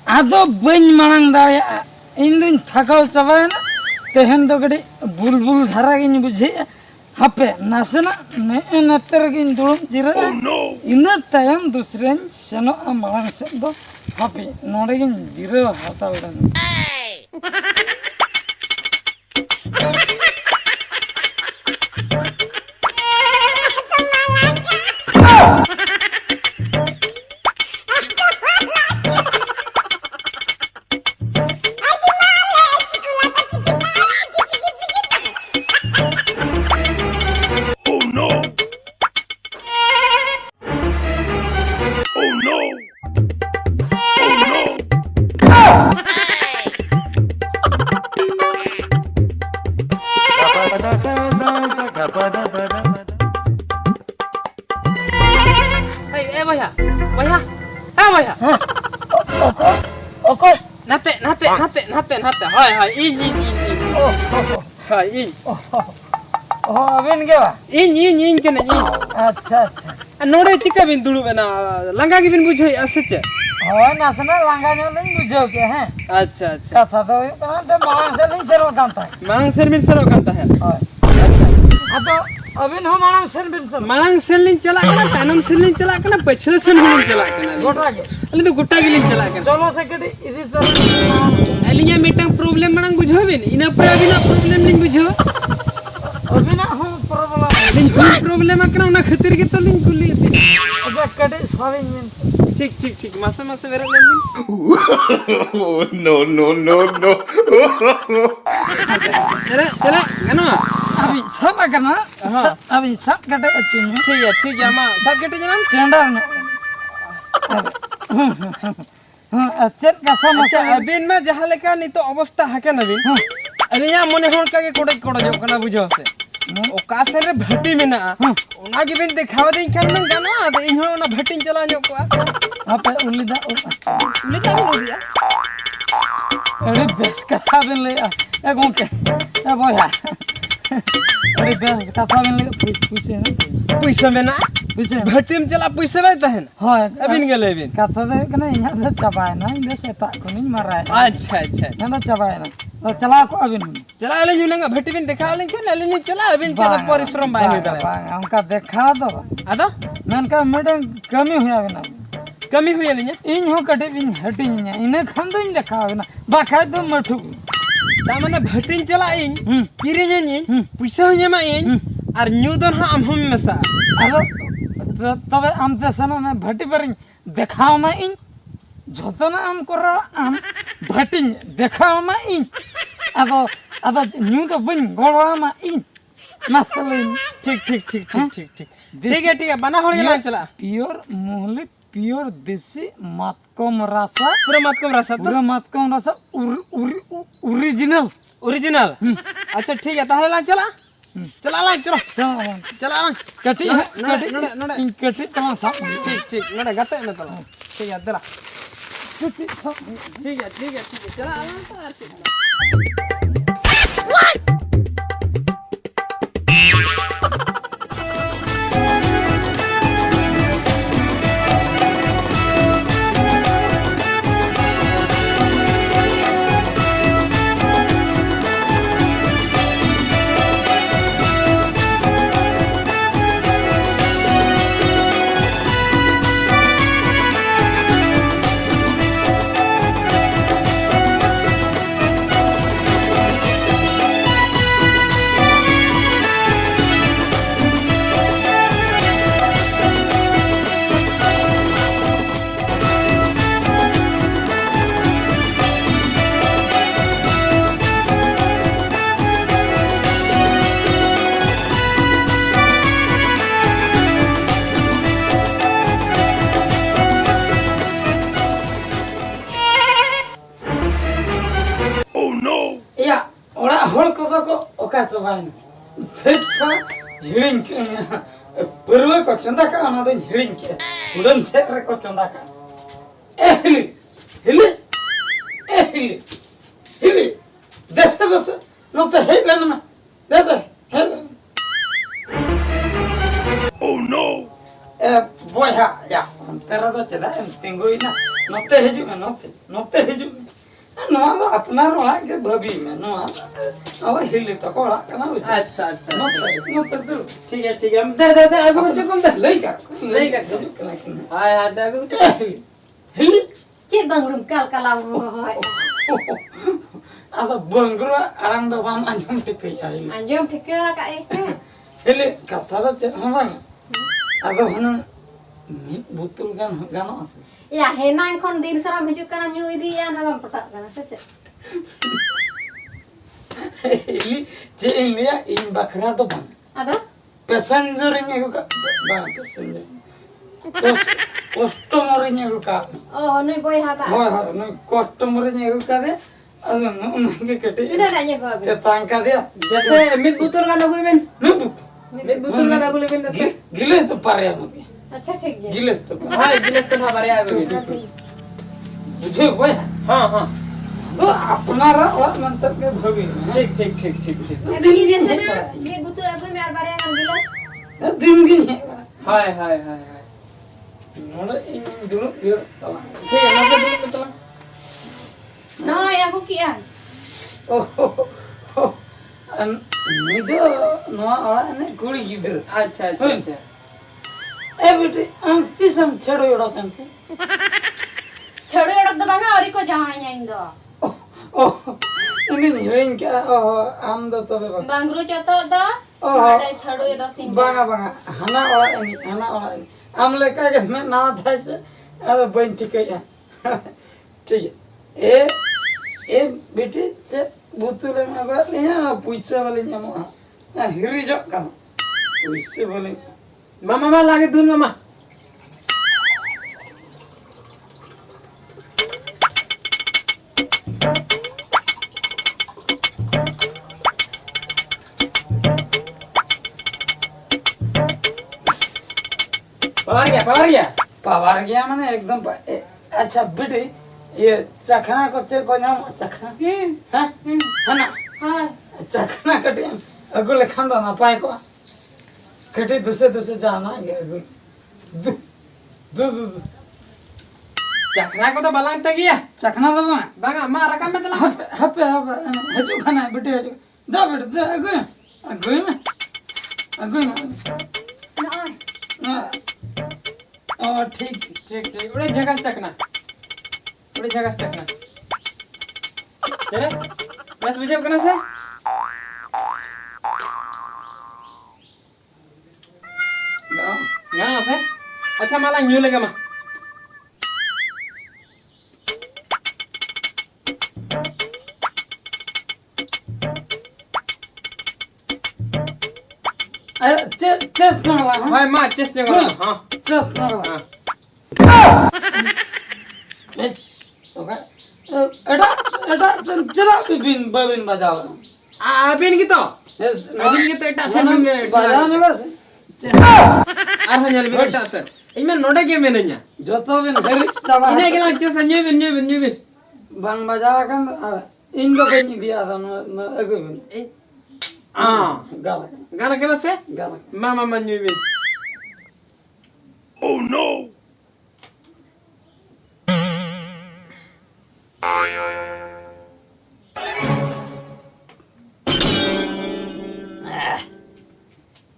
आदो बन मांग दाया इन दिन थकाव चाबायना तेहन तो गड़ी बुलबुल धारा गिन बुझे हापे नासेना ने नतर गिन दुड़म जिरा इन तायम दूसरे सेनो मांग से दो हापे नोड़े गिन जिरा हाता उड़न अच्छा अच्छा नोड़े चिका बिन दुड़ू बना लंगा की बिन बुझे असच हो नासना लंगा जो नहीं बुझो के हैं अच्छा अच्छा कथा तो तो मांग से नहीं चलो कांता है मांग सेर बिन सरो कांता है अच्छा आ तो अबिन हो मांग सेर बिन सरो मांग सेर लिन चला के तानम सेर लिन चला के पछले सेर लिन चला के गोटा के अली तो गोटा के लिन चला के चलो से कटी इदी तरह अलिया मेटा प्रॉब्लम मांग बुझो बिन इना पर अबिना प्रॉब्लम लिन बुझो अबिना हो प्रॉब्लम लिन प्रॉब्लम आकना ना खातिर के तो लिन कुली अच्छा कटी साविन में ठीक ठीक ठीक मासे मासे वेरे लेन दिन नो नो नो नो चला चला गनो अभी सब करना अभी सब कटे अच्छे ठीक है मां सब कटे जनाम टेंडर ने अच्छा कथा अच्छा अबिन में जहां लेका नि तो अवस्था हके नबिन अलिया मने होन का के कोड़े कोड़ो जो कना बुझो से ओका से रे भट्टी में ना ओना के बिन देखाव दे खान में गानो आ इन हो ना भट्टी चला जो को आपे उलिदा बिन दिया अरे बेस कथा बिन ले ए गोके ए बोया अरे बेस कथा बिन ले पूछे ना पैसा में ना पूछे भट्टी में चला पैसा में तहन हां अबिन गेले बिन कथा दे कने यहां से चबाय ना इन से ता को नहीं मारा है अच्छा अच्छा ना चबाय ना तो चला को अबिन चला ले जुलेंगा भट्टी बिन देखा ले के ले चला अबिन चला परिश्रम बाय दे हमका देखा दो आदा मन का मैडम कमी हुआ ना कमी हुई लिया इन हो कटे बिन हटी इन इने खन दो इन देखा ना बाखा तो मठु ता माने भट्टी चला इन किरे इन पैसा हो मा इन और न्यू दन हम मेसा अरे तबे आम ते सना ना भट्टी पर देखाव मा इन जतना आम कर आम भट्टी देखाव मा इन अब न्यू तो बन गोड़ा मा इन मसले ठीक ठीक ठीक ठीक ठीक ठीक ठीक है बना हो गया चला प्योर मोहली प्योर देसी मातकम रसा पूरा मातकम रसा ओरिजिनल ओरिजिनल अच्छा ठीक है ताहले ला चला चला ला चलो चला कटी कटी तमा सा ठीक ठीक नडे गते न तला ठीक है चला कटी ठीक है चला ला का चबायन फिरसा हिड़िन के परवे को चंदा का ना दे हिड़िन के उड़न से रे को चंदा का हिली हिली हिली हिली दस बस नो तो हे गन में दे दे hello boya ya antara do cheda tingguina note hiju note hiju no apnar ola ke bhabi me no अब हिली तो कोला kana uji अच्छा अच्छा note do ठीक है हम दे आगो बच्चों को दे leika hiju kana kina हाय हाय दे आगो बच्चों hili Cik bang rum kal hoy. ada bangro arang do bam anjum tipe ya hili Anjum thike ka ek. hili katha do che hobang ado hana mit butul gano ase Ya henang kon din saram hiju kana nyu idi ya na bam patak kana sece. hili che india in bakra do bang Ada? passenger nya ko ka bang passenger customer nya ko ka Oh nui boy hata. hoy no customer nya ko ka de ado unge kete Ida nanya ko abi. te tangka dia जैसे मित बुतुल का नगुई Ben no but मित बुतुल का नगुई Ben जैसे gile to pare amage Acha thik je. gile to हाय गिलास तो हमारे आगो bujhe boy हां हां तो अपनारा और मंतर के भगी ठीक Abi ni biasa na dia butuh aku mer bare kan gilas. दिन दिन है हाय मोरे इन दुनु बिर तला ठीक है नसे दूर मतलब No aku kian. ओ निदो नवा वाला ने कुड़ी गिदर अच्छा ए बेटे अंति सम छड़ो योड़ा कंते Chadu edak da banga ori ko jahanya indo. ओ ini nih ring क्या आम दो तो बे Bangru chato da. Oh. Ada chadu edak sing. बागा हना वाला ini आम लेका के मैं ना था से अरे बन ठीक है ठीक है ए बेटे से बुतुले में गया लिया पैसा वाले न्यामो हिरी जो का पैसे वाले मामा लागे दून मामा पवार गया पावर गया मैंने एकदम अच्छा बेटे ये चखना को चेक को नाम चखना हाँ है ना Ha. चखना कटे अगले खानदा ना पाए को कटे दूसरे जाना ये दू दू दू चखना को तो बलांग तक गया चखना तो बना बागा मां रकम में तला हपे हजू खाना बेटे हजू दा बेटे दा अगुई में No. ओ ठीक उड़े झगस चखना चले बस बुझे कना से गाना से अच्छा माला न्यू लगा मा चेस्ट ना लगा हाय मां चेस्ट ने करो हां चेस्ट ना लगा बस ओके एटा चला बिन बजाओ अबिन की तो यस अबिन की तो एटा से बजा में बस आर हो जल बेटा सर इमे नोडे के में नया जो तो बिन घरी चाबा इने गेला चेस न्यू बिन बंग बजावा kan इनको बनी दिया था न अगुई हां गाला गाना केला से गाला मामा न्यू बिन Oh no!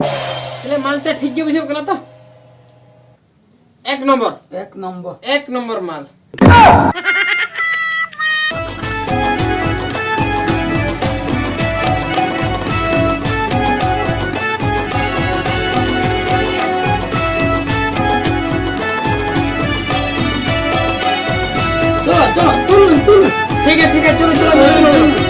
चले मालटा ठीक के बुझे कला तो एक नंबर माल चलो तुल ठीक है चलो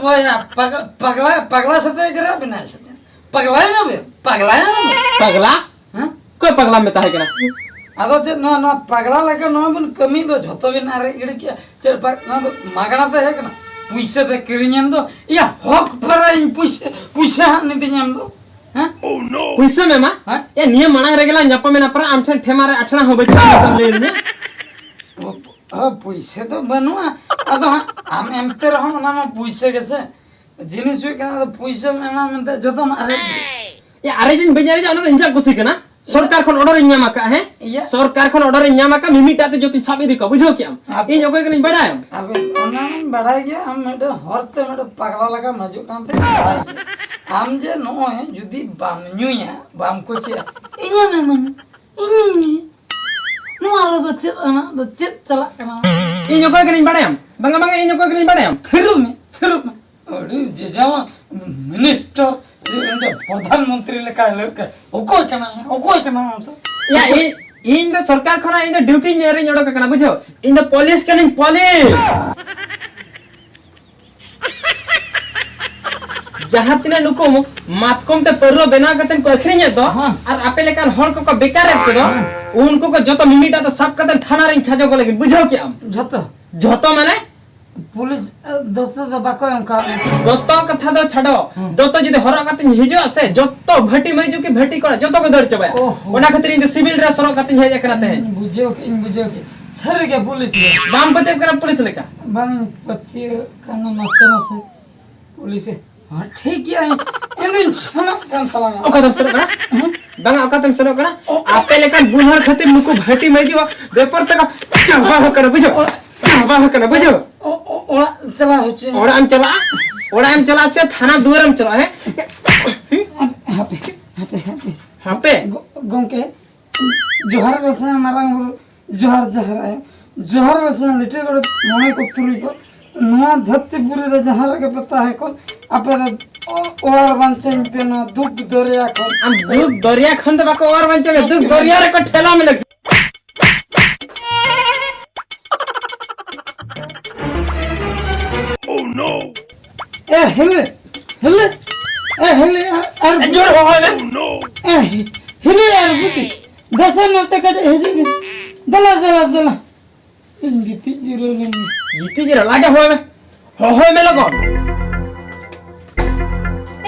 बया पगला पगला साथे करा बिना साथे पगला है ना बे पगला है ना बे पगला हां कोई पगला में ताहे कना आदो चे नो पगला लेके नो बन कमी दो झतो बिन आरे इड़ के चे नो मागणा ते है कना पुइसे ते किरिñam दो या हक पराइन पुइसे नि दिñam दो हां पैसे में मा हाँ? ये नियम मना रेगला न्यापा में ना पर आमछन ठेमारे अठना हो बच्चा मतलब ले ने पुइसे तो बनुआ आदो हम एमते रहन ना पुइसे कैसे जिनिस हुई कना तो पुइसे में ना में जतो मारे ये अरे दिन बजारे जानो तो हिंजा कुसी कना सरकार खन ऑर्डर न्यामा का है या। सरकार खन ऑर्डर न्यामा का मिमिटाते जो तीन साबे दिखा बुझो क्या इन जो कोई नहीं बढ़ाए अबे ओना में बढ़ाई गया हम मेडो हरते मेडो पगला लगा मजो कांते बढ़ाई गया हम जे नो है जुदी बाम न्यूया बाम कोसिया इnya ना मन इnya नो आरो तो चेत चला कना इन जो कोई नहीं बढ़ाए बंगा बंगा इन जो कोई नहीं बढ़ाए फिर में ओडी जे जावा मिनिस्टर जे प्रधानमंत्री लेका लेका ओको कना हमसे या इन द सरकार खना इन द ड्यूटी नेरे जोड़ो कना बुझो in the police cunning police जहां तिना नुको मातकम ते पररो बेना कतन को अखरिnya दो और आपे लेकान हर को बेकार रे दो उनको को जतो मिमिटा तो सब कतन थाना रे खाजो को लेकिन बुझो क्या जतो माने पुलिस दोस्तो तो बाको हमका दत्तो कथा दो छाडो दत्तो जदि हरा कतन हिजो आसे जत्तो भटी मइजु के भटी कोना जत्तो को दर चबा ओना खातिर इन सिविल ड्रेस हरा कतन हेज करते हैं बुझो के सर के पुलिस के बाम पते करा पुलिस लेका बांग पति कानो नसे पुलिस हां ठीक है इन सना कान सलाना ओका सर करा बांगा ओका सर करा आपे लेका बुहर खातिर नुको भटी मइजु पेपर तक चबा कर बुझो चबा कर बुझो ओड़ा चला होचे ओड़ा हम चला से थाना दुआर में चला है हापे गोंके जोहर बसे मारांग जोहर है जोहर बसे लिटे गड मने को तुरी को नवा धरतीपुरी रे जहार के पता है कोन आपे और बंचन पे ना दुख दरिया कोन हम दुख दरिया खंड बाको और बंचे में दुख दरिया रे को ठेला में लग ए hele यार जोर हो है hele यार बुटी दसन नते कटे हेजे दला इन गीती जीरो ने गीती जरा लागे हो में लगो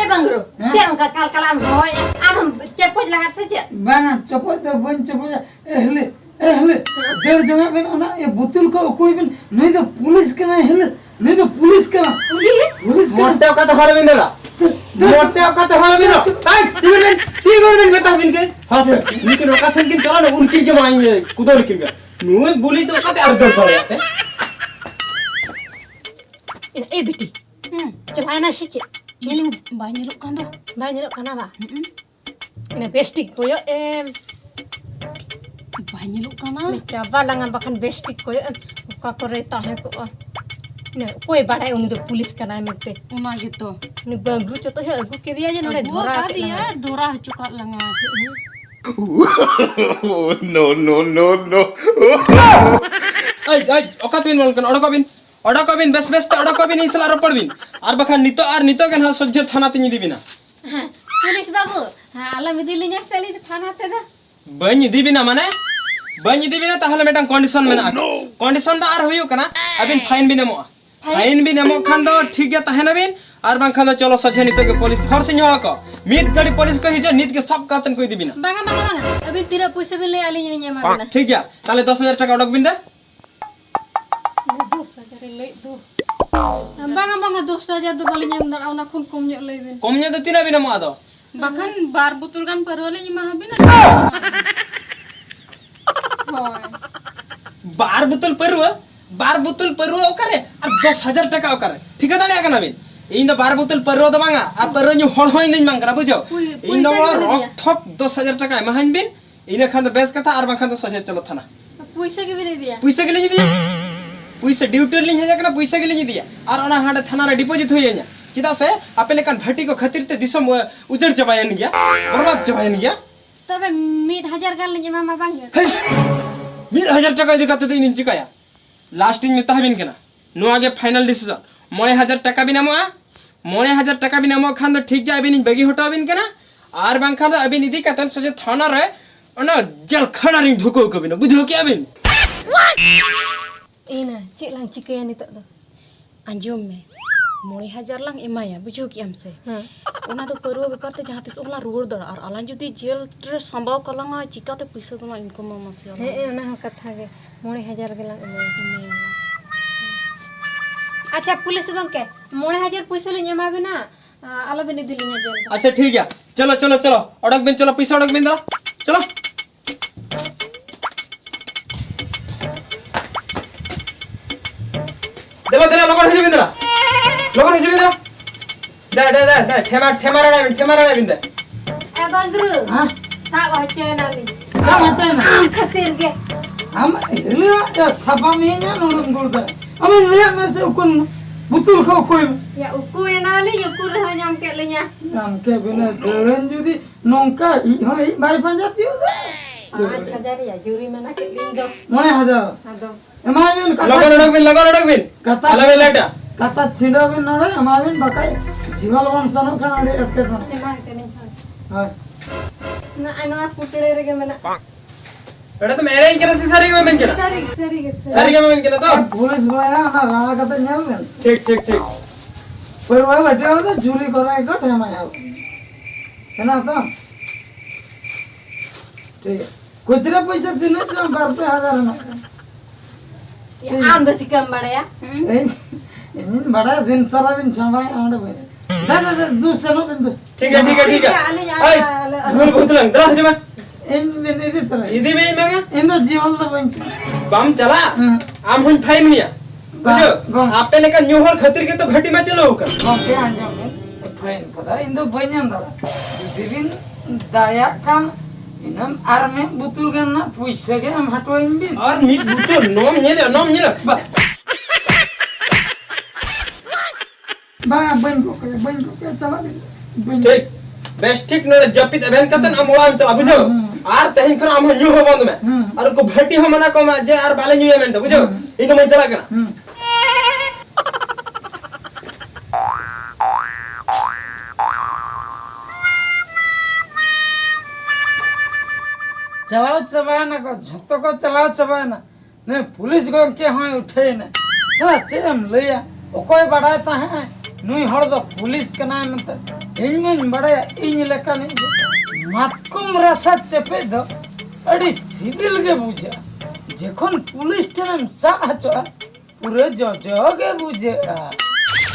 ए बंगरो चल का काल कलाम होय आन हम चेपज लगा से चे बाना चपो तो बन चपो hele देर जगह में ना ये बुतुल को कोई भी नहीं तो पुलिस के नहीं तो पुलिस का पुलिस का मोटे का तो हर में देला मोटे का तो हर में दो ए तीन में बता बिन के हां लेकिन लोकेशन किन चला ना उनकी जो आएंगे कुदर किन का नु बोली तो का अर्ध कर जाते ए बेटी चल आना से चे yeling banyak kana ba ina bestik koyo banyak kana me coba langan bahkan bestik koyo ka koreta hai ko ne koi badai uni to pulis kana mete una gitu ni bangru choto he agu ke dia je nore dhora dia dhora cukat langa No. ay okatwin malkan odokobin bes te odokobin isla ro parbin ar bakhan nito kan ha sojje thana tin dibina pulis babu ala midilinya seli thana te da bani dibina mane bani dibina tahle metang condition mena condition da ar hoyo kana abin fine bin emo khan do ठीक है tahena bin ar bang khan do cholo sojje nito ke police hor sin ho ko mit gadi police ko hijo nit ke sab katen koi dibina banga abin tira puisa bile ali nya mabina ठीक है ताले 10000 টাকা odok bin de banga 10000 do bali nyam dar auna kun kom nyok leibin komnya do tina bina mo ado bahkan bar butul kan perwale ni mah bina बार बोतल परवा ओकरे और 10000 টাকা ओकरे ठीक है दाले kana bin in the bar बोतल परवा द बांगा आ परवा न्यू हर होइन दिन मांगरा बुझो इन द रक थक 10000 টাকা महान बिन इन खान द बेस कथा और बांखा द सजे चलो थाना पैसा के भी दिया पैसा के लिए दिया पैसा ड्यूटी लिन हे जाकना पैसा के लिए दिया और ओना हाडे थाना रे डिपॉजिट होय nya चिदा से आपे लेकन भट्टी को खातिर ते दिसम उजड़ चबायन गया बर्बाद चबायन गया तबे 1000 गाल nya मामा बांग 1000 টাকা दिखाते दिन चिकाया लास्टिंग में तहबिन केना नो आगे फाइनल डिसीजन 9000 টাকা बिना मा 9,000 টাকা বিন এমন খান তো ঠিক গিয়া আবিন বেগি হটাবিন কেনা আর বাংখান তো আবিন ইদি কাতন সে থানা রে অনা জেল খানা রিং ঢুকো কবিন বুঝো কি আবিন Ina, cik lang cika yang itu tu. Anjum me 9,000 lang emaya bujho ki amse ona to perwa bepar te jahat is ola ruur dara ar alan jodi jail tre sambaw kalanga chika te paisa toma income ma masya Ona ho katha ge 9,000 ge lang emaya. अच्छा police गंके 9,000 पैसा ले एमा बिना आलो बिन दिलिया jail अच्छा ठीक है चलो चलो चलो अड़क बिन चलो पैसा अड़क बिन दा चलो देलो देलो लगन हिजि बिन दा लगन हिजि बिन दा दे ठेमा रड़ा बिन दे ए बंदरू हां साब हचे नाली सब अच्छा ना खातिर के हम हिलिया थापा में ना नोडन गुलदा हमें लिया में से उकुन बुतुल खो कोई या उकु एनाली यकु रह नाम के लेnya नाम के बिना दरन जुदी नोंका ई हो ई बाई पंजाती हो अच्छा जारी या जुरी मना के लिंग दो 9,000 हादो एमाबिन लगन अड़क बिन कथा अला बेलाटा कथा छिडो बिन नडे एमाबिन बकाई जीवल वंशनो खाना अटके पण एमा के नहीं हां ना अनवा पुटड़े रे के मना एड़ा तो मेरे इन केना सारी के में केना सारी के में केना तो पुलिस भाया ना राणा कथा नेल में ठीक पर वो बैठे हो तो चोरी कराए को टाइम आया है ना तो ठीक है कुछ रे पैसा दिने तो 12,000 ना या आम दो चिकन बड़या इन बड़ा दिन सारा दिन छमाय आंडे बने दे दूसरा नो बिंदु ठीक है हाय बोल बहुत लंग दरा जमा इन बिंदु दे तरह इदी में मगा इन तो जीवन तो बंच बम चला आम हुन फाइन मिया बुझो आपे लेका न्यू हॉल खातिर के तो घटी में चलो कर ओके अंजाम में फाइन पता इन तो बन्यान दरा दिबिन दाया काम इनम आर्मे बुतुल गन्ना पैसा के हम हटवाइन बिन और मीट बुतो नोम नेले बा बन को चला बिन ठीक बेस्ट ठीक नोड़े जपित एवेन कतन अमोलाम चला बुझो आर तहिन खर हम न्यू हो बंद में और को भट्टी हो मना को जे आर बाले न्यू एमेंट बुझो इनको मन चला कना चलाओ चबाना को झत्तो को चलाओ चबाना ने पुलिस को के होय उठे न सब चेम लिया ओ कोई बड़ाता है नुई हड़ दो पुलिस के नाम त इन में बड़ा इन लेका नहीं मातकुम रसा चपे दो अड़ी सिविल के बुझा जेखन पुलिस टेम सा पूरे जो के बुझे